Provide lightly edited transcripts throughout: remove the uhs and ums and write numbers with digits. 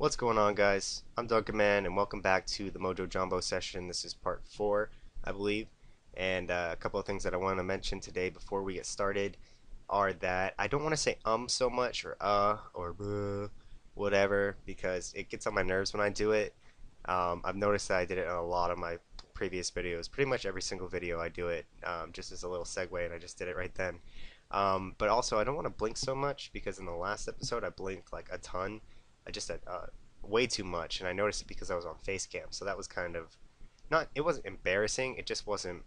What's going on, guys? I'm DunkinMan, and welcome back to the Mojo-janbo session. This is part 4, I believe. And a couple of things that I want to mention today before we get started are that I don't want to say so much, or buh, whatever, because it gets on my nerves when I do it. I've noticed that I did it in a lot of my previous videos. Pretty much every single video I do it, just as a little segue, and I just did it right then. But also, I don't want to blink so much because in the last episode I blinked like a ton. I just had way too much, and I noticed it because I was on face cam. So that was kind of not. It wasn't embarrassing. It just wasn't.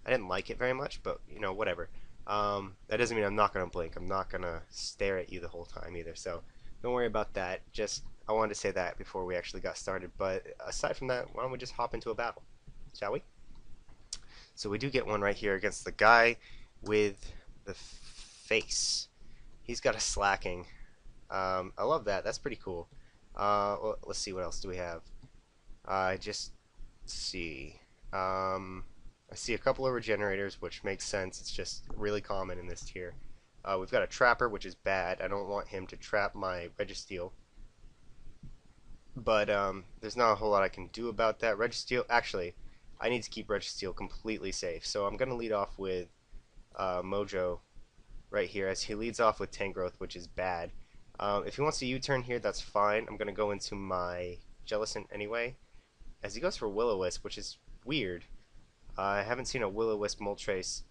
I didn't like it very much, but whatever. That doesn't mean I'm not gonna blink. I'm not gonna stare at you the whole time either. So don't worry about that. Just I wanted to say that before we actually got started. But aside from that, why don't we just hop into a battle, shall we? So we do get one right here against the guy with the face. He's got a slacking. I love that. That's pretty cool. Well, let's see, what else do we have? I just see. I see a couple of regenerators, which makes sense. It's just really common in this tier. We've got a trapper, which is bad. I don't want him to trap my Registeel. But there's not a whole lot I can do about that. Registeel, actually, I need to keep Registeel completely safe. So I'm going to lead off with Mojo right here, as he leads off with Tangrowth, which is bad. If he wants to U-turn here, that's fine. I'm going to go into my Jellicent anyway, as he goes for Will-O-Wisp, which is weird. I haven't seen a Will-O-Wisp Moltres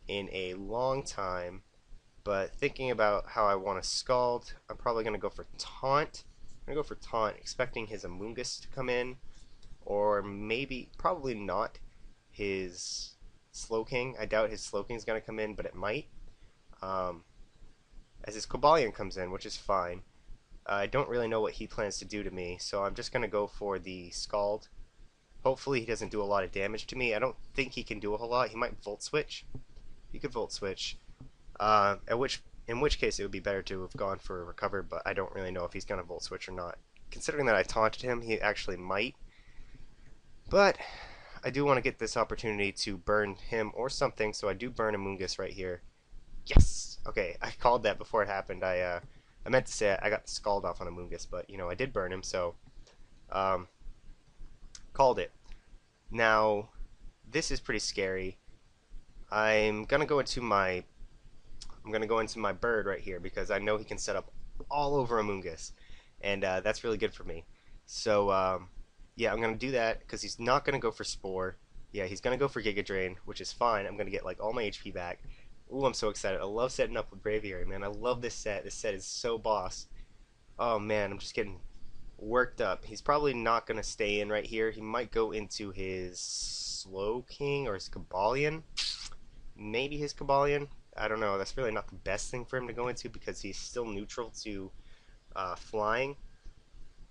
in a long time, but thinking about how I want to Scald, I'm probably going to go for Taunt. I'm going to go for Taunt, expecting his Amoonguss to come in, or maybe, probably not, his Slowking. I doubt his Slowking is going to come in, but it might. As his Cobalion comes in, which is fine. I don't really know what he plans to do to me, so I'm just going to go for the Scald. Hopefully he doesn't do a lot of damage to me. I don't think he can do a whole lot. He might Volt Switch. He could Volt Switch. In which case it would be better to have gone for a Recover, but I don't really know if he's going to Volt Switch or not. Considering that I taunted him, he actually might. But I do want to get this opportunity to burn him or something, so I do burn Amoonguss right here. Yes! Okay, I called that before it happened. I meant to say I got the Scald off on Amoonguss, but I did burn him, so called it. Now, this is pretty scary. I'm gonna go into my bird right here because I know he can set up all over Amoonguss, and that's really good for me. So yeah, I'm gonna do that because he's not gonna go for Spore. Yeah, he's gonna go for Giga Drain, which is fine. I'm gonna get like all my HP back. Ooh, I'm so excited. I love setting up with Braviary, man. I love this set. This set is so boss. Oh, man, I'm just getting worked up. He's probably not going to stay in right here. He might go into his Slowking or his Cobalion. Maybe his Cobalion. I don't know. That's really not the best thing for him to go into because he's still neutral to flying.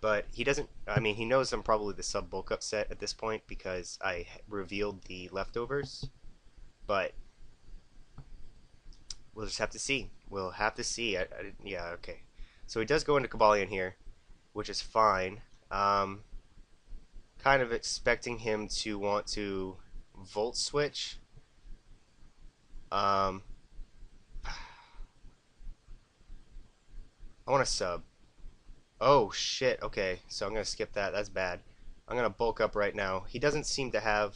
But he doesn't... I mean, he knows I'm probably the sub-bulk up set at this point because I revealed the leftovers. But... we'll just have to see. We'll have to see. Yeah, okay. So he does go into Cobalion here, which is fine. Kind of expecting him to want to Volt Switch. I want to sub. Oh, shit. Okay, so I'm going to skip that. That's bad. I'm going to bulk up right now. He doesn't seem to have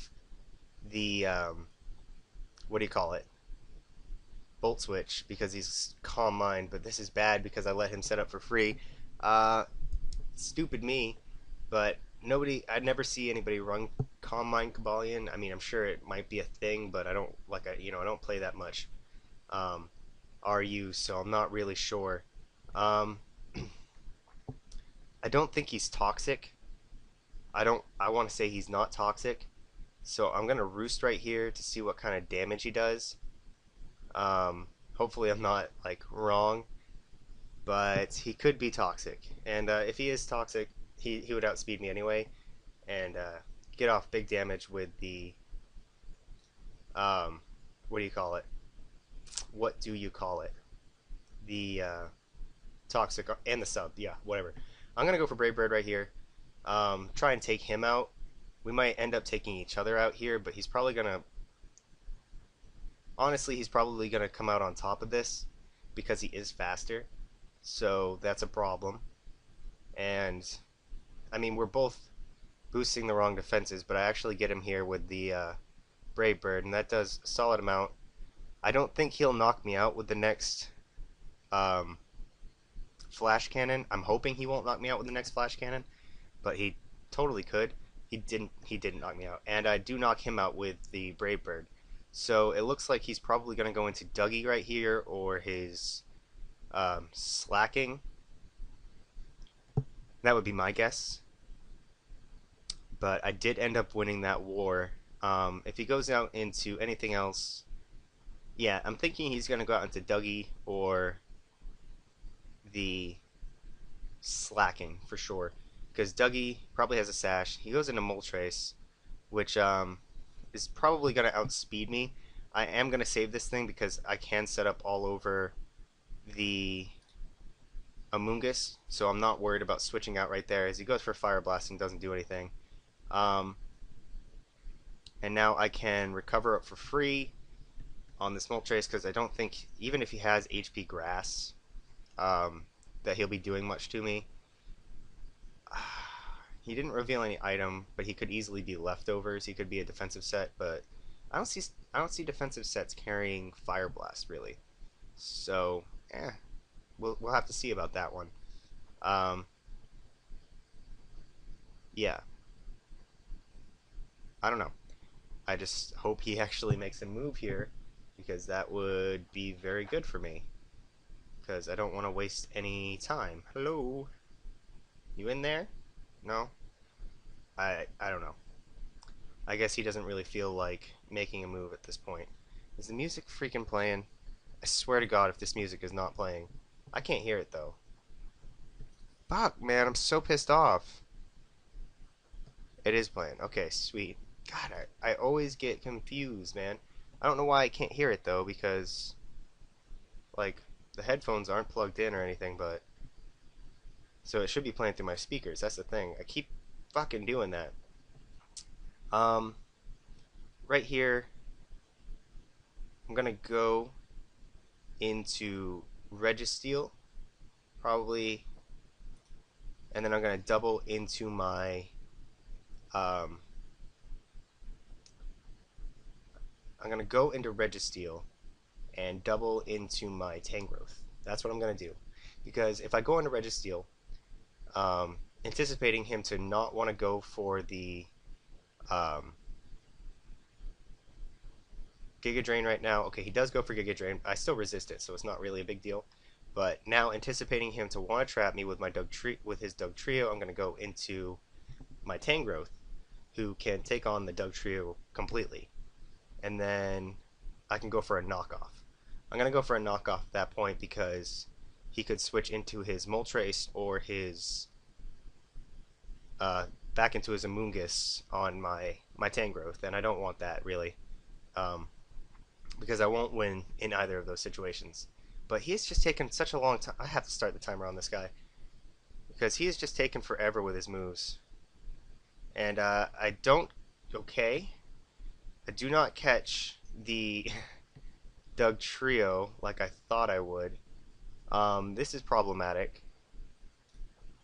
the, what do you call it? Volt Switch because he's Calm Mind, but this is bad because I let him set up for free. Stupid me, but I'd never see anybody run Calm Mind Cobalion. I mean, I'm sure it might be a thing, but I don't I don't play that much. RU, so I'm not really sure. I don't think he's toxic. I want to say he's not toxic. So I'm gonna Roost right here to see what kind of damage he does. Hopefully I'm not like wrong, but he could be toxic, and if he is toxic, he would outspeed me anyway, and get off big damage with the what do you call it? What do you call it? The toxic and the sub, yeah, whatever. I'm gonna go for Brave Bird right here. Try and take him out. We might end up taking each other out here, but he's probably gonna. Honestly, he's probably going to come out on top of this because he is faster, so that's a problem. and I mean we're both boosting the wrong defenses, but I actually get him here with the Brave Bird, and that does a solid amount. I don't think he'll knock me out with the next um, flash cannon. I'm hoping he won't knock me out with the next flash cannon, but he totally could. He didn't. He didn't knock me out, and I do knock him out with the Brave Bird. So it looks like he's probably going to go into Dougie right here, or his slacking. That would be my guess. But I did end up winning that war. If he goes out into anything else, yeah, I'm thinking he's going to go out into Dougie or the slacking for sure. Because Dougie probably has a sash. He goes into Moltres, which is probably going to outspeed me. I am going to save this thing because I can set up all over the Amoonguss, so I'm not worried about switching out right there as he goes for Fire Blast and doesn't do anything. Um, and now I can recover up for free on this Moltres because I don't think, even if he has HP Grass, that he'll be doing much to me. He didn't reveal any item, but he could easily be leftovers. He could be a defensive set, but I don't see defensive sets carrying Fire Blast really. So, we'll have to see about that one. Um, yeah, I don't know. I just hope he actually makes a move here because that would be very good for me. Because I don't want to waste any time. Hello? You in there? No? I don't know. I guess he doesn't really feel like making a move at this point. Is the music freaking playing? I swear to God if this music is not playing. I can't hear it though. Fuck, man, I'm so pissed off. It is playing. Okay, sweet. God, I always get confused, man. I don't know why I can't hear it though, because like the headphones aren't plugged in or anything, but so it should be playing through my speakers. That's the thing. I keep fucking doing that. Um, right here, I'm gonna go into Registeel, probably, and then I'm gonna double into my um, I'm gonna go into Registeel and double into my Tangrowth. That's what I'm gonna do, because if I go into Registeel, anticipating him to not want to go for the um, Giga Drain right now. Okay, he does go for Giga Drain. I still resist it, so it's not really a big deal. But now, anticipating him to want to trap me with my with his Dugtrio, I'm going to go into my Tangrowth, who can take on the Dugtrio completely, and then I can go for a knockoff. I'm going to go for a knockoff at that point because he could switch into his Moltres or his back into his Amoonguss on my Tangrowth, and I don't want that really, because I won't win in either of those situations. But he's just taken such a long time. I have to start the timer on this guy because he has just taken forever with his moves, and I don't. Okay, I do not catch the Dugtrio like I thought I would. This is problematic.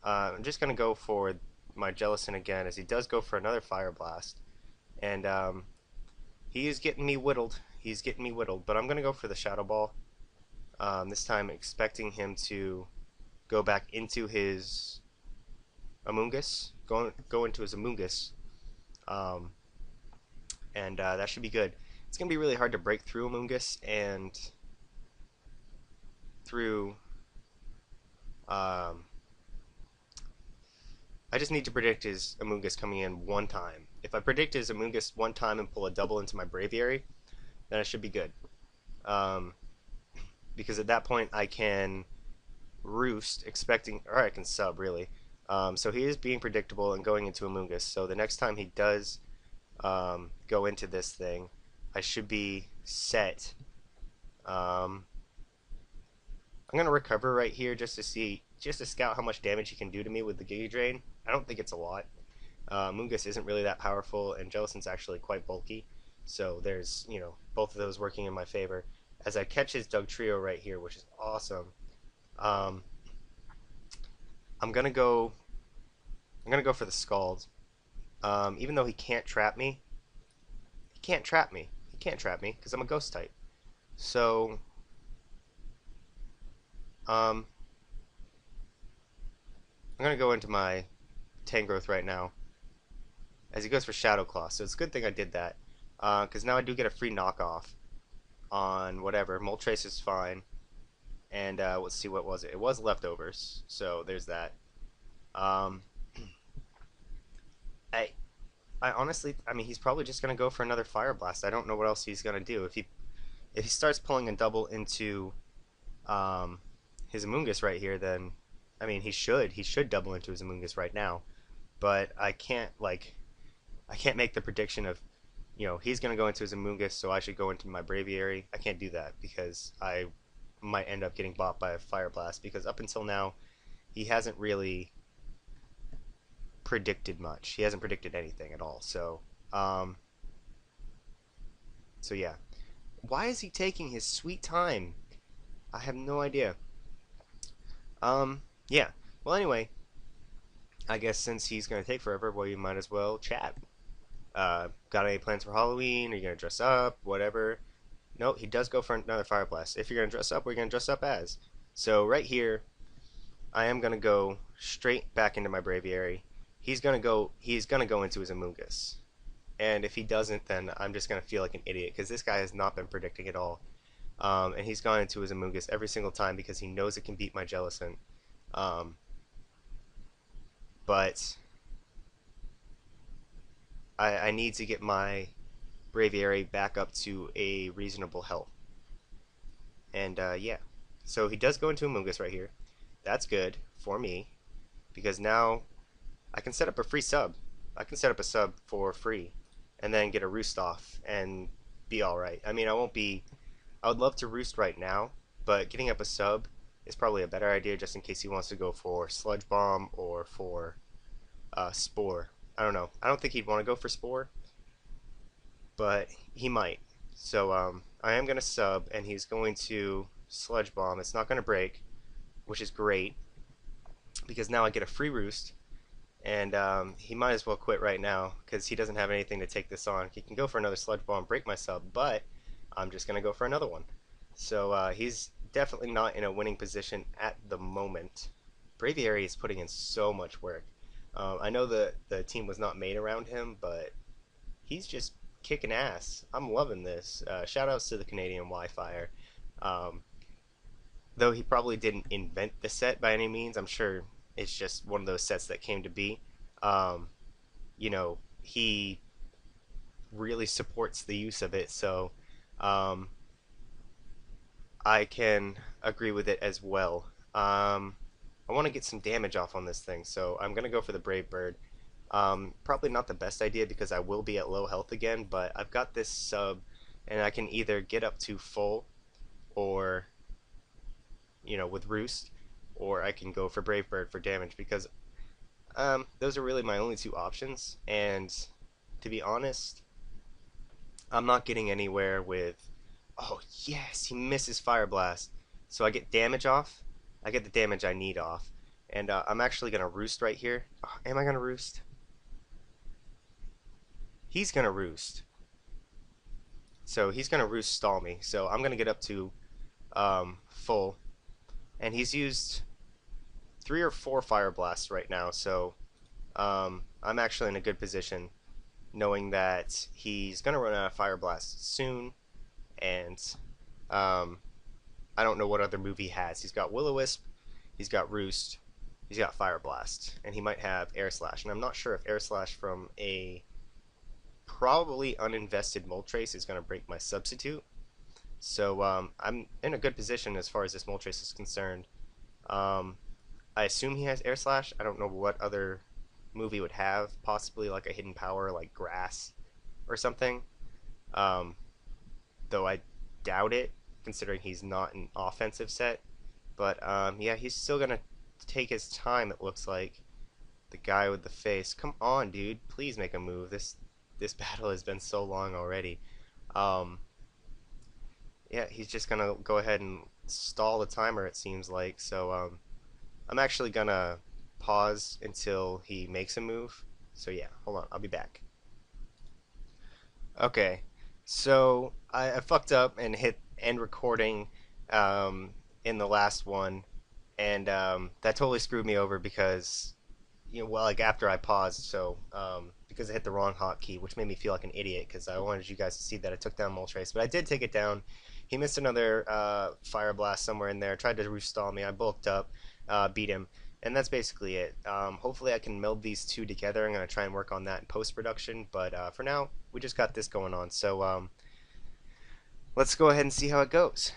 I'm just gonna go for my Jellicent again, as he does go for another Fire Blast, and he is getting me whittled. He's getting me whittled, but I'm gonna go for the Shadow Ball. This time, expecting him to go back into his Amoonguss, go into his Amoonguss, um, and that should be good. It's gonna be really hard to break through Amoonguss and through. I just need to predict his Amoonguss coming in one time. If I predict his Amoonguss one time and pull a double into my Braviary, then I should be good. Um, because at that point I can roost, expecting, or I can sub really. So he is being predictable and going into Amoonguss. So the next time he does go into this thing, I should be set. I'm gonna recover right here just to see, just to scout how much damage he can do to me with the Giga Drain. I don't think it's a lot. Moongus isn't really that powerful, and Jellicent's actually quite bulky. So there's, both of those working in my favor. As I catch his Dugtrio right here, which is awesome. Um, I'm gonna go I'm gonna go for the Scald. Even though he can't trap me, he can't trap me. He can't trap me because I'm a Ghost type. So, um, I'm gonna go into my Tangrowth right now as he goes for Shadow Claw. So it's a good thing I did that because now I do get a free knockoff on whatever. Moltres is fine. And let's see, what was it? It was leftovers. So there's that. Um, I I honestly, I mean, he's probably just gonna go for another Fire Blast. I don't know what else he's gonna do. If he starts pulling a double into um, his Amoonguss right here, then I mean, he should double into his Amoonguss right now. But I can't make the prediction of he's gonna go into his Amoonguss, so I should go into my Braviary. I can't do that because I might end up getting bought by a Fire Blast because up until now he hasn't really predicted much. He hasn't predicted anything at all. Um, so yeah. Why is he taking his sweet time? I have no idea. Yeah. Well, anyway, I guess since he's gonna take forever, well, you might as well chat. Got any plans for Halloween? Are you gonna dress up? Whatever. No, he does go for another Fire Blast. If you're gonna dress up, we're gonna dress up as. So right here, I am gonna go straight back into my Braviary. He's gonna go into his Amoonguss. And if he doesn't, then I'm just gonna feel like an idiot because this guy has not been predicting at all. And he's gone into his Amoonguss every single time because he knows it can beat my Jellicent. Um, but I need to get my Braviary back up to a reasonable health. And yeah, so he does go into Amoonguss right here. That's good for me because now I can set up a free sub. I can set up a sub for free and then get a roost off and be alright. I mean, I would love to roost right now, but getting up a sub is probably a better idea just in case he wants to go for Sludge Bomb or for Spore. I don't know. I don't think he'd want to go for Spore, but he might. So I am going to sub, and he's going to Sludge Bomb. It's not going to break, which is great because now I get a free roost, and he might as well quit right now because he doesn't have anything to take this on. He can go for another Sludge Bomb, break my sub, but I'm just going to go for another one. So he's definitely not in a winning position at the moment. Braviary is putting in so much work. I know the team was not made around him, but he's just kicking ass. I'm loving this. Shout outs to the Canadian Wi-Fi. Um, though he probably didn't invent the set by any means, I'm sure it's just one of those sets that came to be. Um, he really supports the use of it, so um, I can agree with it as well. I want to get some damage off on this thing, so I'm going to go for the Brave Bird. Probably not the best idea because I will be at low health again, but I've got this sub, and I can either get up to full or, with Roost, or I can go for Brave Bird for damage because those are really my only two options, and to be honest, I'm not getting anywhere with... Oh, yes, he misses Fire Blast. So I get damage off. I get the damage I need off. And I'm actually going to Roost right here. Oh, am I going to Roost? He's going to Roost. So he's going to Roost stall me. So I'm going to get up to full. And he's used 3 or 4 Fire Blasts right now. So I'm actually in a good position knowing that he's going to run out of Fire Blasts soon. And I don't know what other move he has. He's got Will-O-Wisp, he's got Roost, he's got Fire Blast, and he might have Air Slash. And I'm not sure if Air Slash from a probably uninvested Moltres is going to break my substitute. So I'm in a good position as far as this Moltres is concerned. I assume he has Air Slash. I don't know what other move he would have. Possibly like a hidden power like Grass or something. Though I doubt it, considering he's not an offensive set. But yeah, he's still gonna take his time. It looks like the guy with the face. Come on, dude! Please make a move. This battle has been so long already. Um, yeah, he's just gonna go ahead and stall the timer. It seems like so. I'm actually gonna pause until he makes a move. So yeah, hold on, I'll be back. Okay, so I fucked up and hit end recording um, in the last one, and that totally screwed me over because well, like after I paused, so because I hit the wrong hotkey, which made me feel like an idiot because I wanted you guys to see that I took down Moltres, but I did take it down. He missed another fire blast somewhere in there. Tried to roof stall me. I bulked up, beat him, and that's basically it. Hopefully, I can meld these two together. I'm gonna try and work on that in post production, but for now, we just got this going on. So let's go ahead and see how it goes.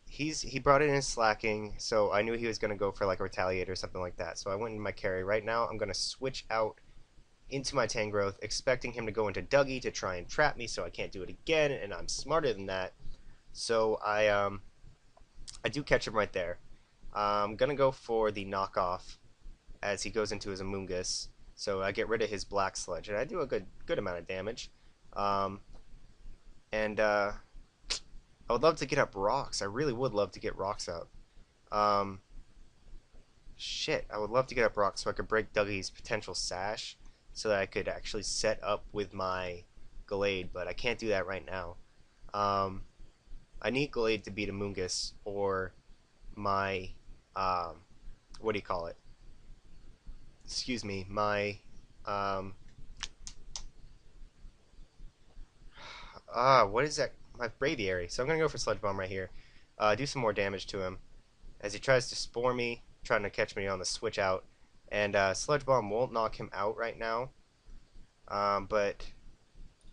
He brought it in slacking, so I knew he was gonna go for like a retaliate or something like that. So I went into my carry. Right now, I'm gonna switch out into my Tangrowth, expecting him to go into Dougie to try and trap me, so I can't do it again. And I'm smarter than that, so I do catch him right there. I'm gonna go for the knockoff as he goes into his Amoonguss, so I get rid of his Black Sludge, and I do a good amount of damage. Um, and I would love to get up rocks. I really would love to get rocks up. Um, Shit, I would love to get up rocks so I could break Dougie's potential sash, so that I could actually set up with my Gallade, but I can't do that right now. Um, I need Gallade to beat Amoonguss or my um, what do you call it? Excuse me, my um, what is that? My Braviary. So I'm gonna go for Sludge Bomb right here. Do some more damage to him as he tries to spore me, trying to catch me on the switch out. And Sludge Bomb won't knock him out right now. But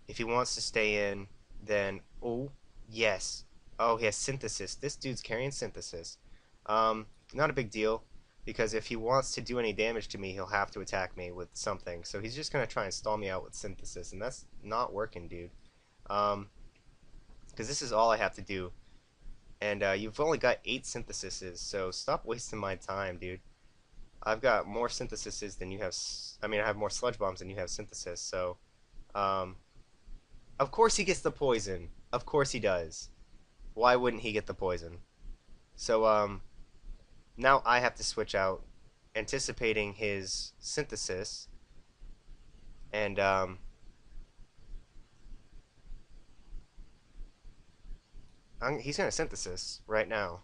if he wants to stay in, then oh yes, oh he has Synthesis. This dude's carrying Synthesis. Not a big deal because if he wants to do any damage to me, he'll have to attack me with something. So he's just gonna try and stall me out with Synthesis, and that's not working, dude. Um, because this is all I have to do. And you've only got 8 synthesises, so stop wasting my time, dude. I've got more synthesises than you have. I mean, I have more sludge bombs than you have synthesis. So, um, of course he gets the poison. Of course he does. Why wouldn't he get the poison? So, now I have to switch out, anticipating his synthesis, and he's gonna synthesis right now,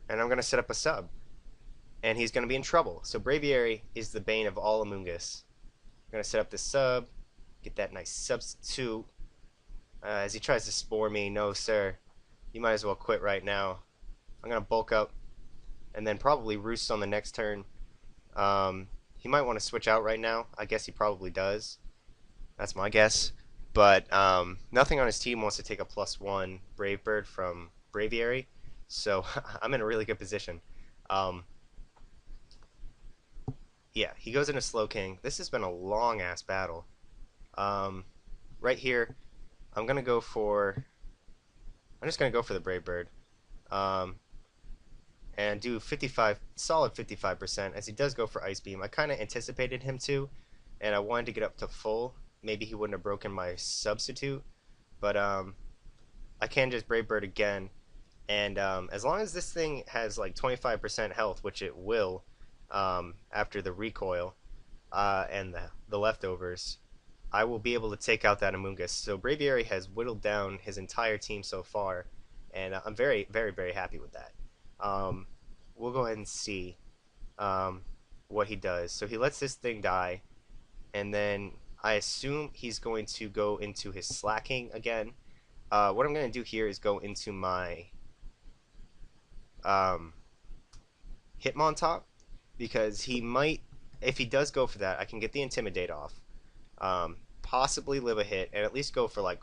and I'm gonna set up a sub, and he's gonna be in trouble. So Braviary is the bane of all Amoonguss. I'm gonna set up this sub, get that nice substitute. As he tries to spore me, no sir, you might as well quit right now. I'm gonna bulk up, and then probably roost on the next turn. He might want to switch out right now. I guess he probably does. That's my guess. But nothing on his team wants to take a +1 Brave Bird from Braviary, so I'm in a really good position. Um, yeah, he goes into Slowking. This has been a long ass battle. Um, right here, I'm gonna go for. I'm just gonna go for the Brave Bird, um, and do 55, solid 55%. As he does go for Ice Beam, I kind of anticipated him to, and I wanted to get up to full. Maybe he wouldn't have broken my substitute, but I can just Brave Bird again, and as long as this thing has like 25% health, which it will after the recoil and the leftovers, I will be able to take out that Amoonguss. So Braviary has whittled down his entire team so far, and I'm very, very, very happy with that. We'll go ahead and see what he does. So he lets this thing die, and then I assume he's going to go into his slacking again. What I'm going to do here is go into my Hitmontop, because he might, if he does go for that, I can get the Intimidate off, possibly live a hit, and at least go for like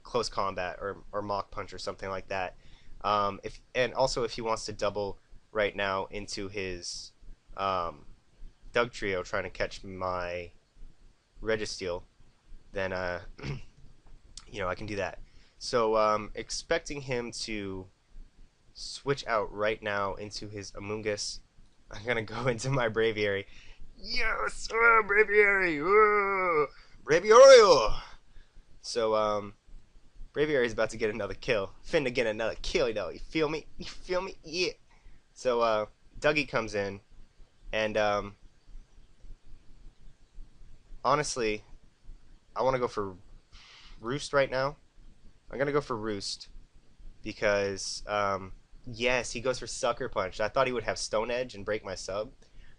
close combat or Mach Punch or something like that. And also if he wants to double right now into his Doug Trio trying to catch my Registeel, then I can do that. So expecting him to switch out right now into his Amoonguss, I'm gonna go into my Braviary. Yes, Braviary, Braviary. So Braviary is about to get another kill. Finna get another kill, you know. You feel me? You feel me? Yeah. So Dougie comes in, and honestly, I want to go for Roost right now. I'm gonna go for Roost because yes, he goes for Sucker Punch. I thought he would have Stone Edge and break my sub,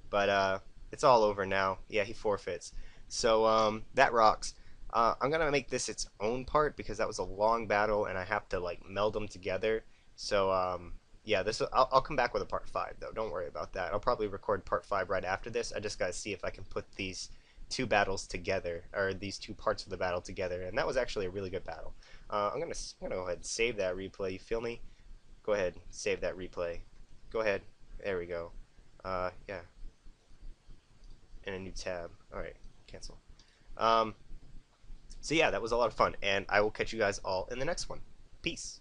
but it's all over now. Yeah, he forfeits. So that rocks. I'm gonna make this its own part because that was a long battle and I have to like meld them together. So yeah, I'll come back with a part five though. Don't worry about that. I'll probably record part five right after this. I just gotta see if I can put these two battles together or these two parts of the battle together. And that was actually a really good battle. I'm gonna go ahead and save that replay. You feel me? Go ahead, save that replay. Go ahead. There we go. Yeah, in a new tab. All right, cancel. Um, so yeah, that was a lot of fun, and I will catch you guys all in the next one. Peace.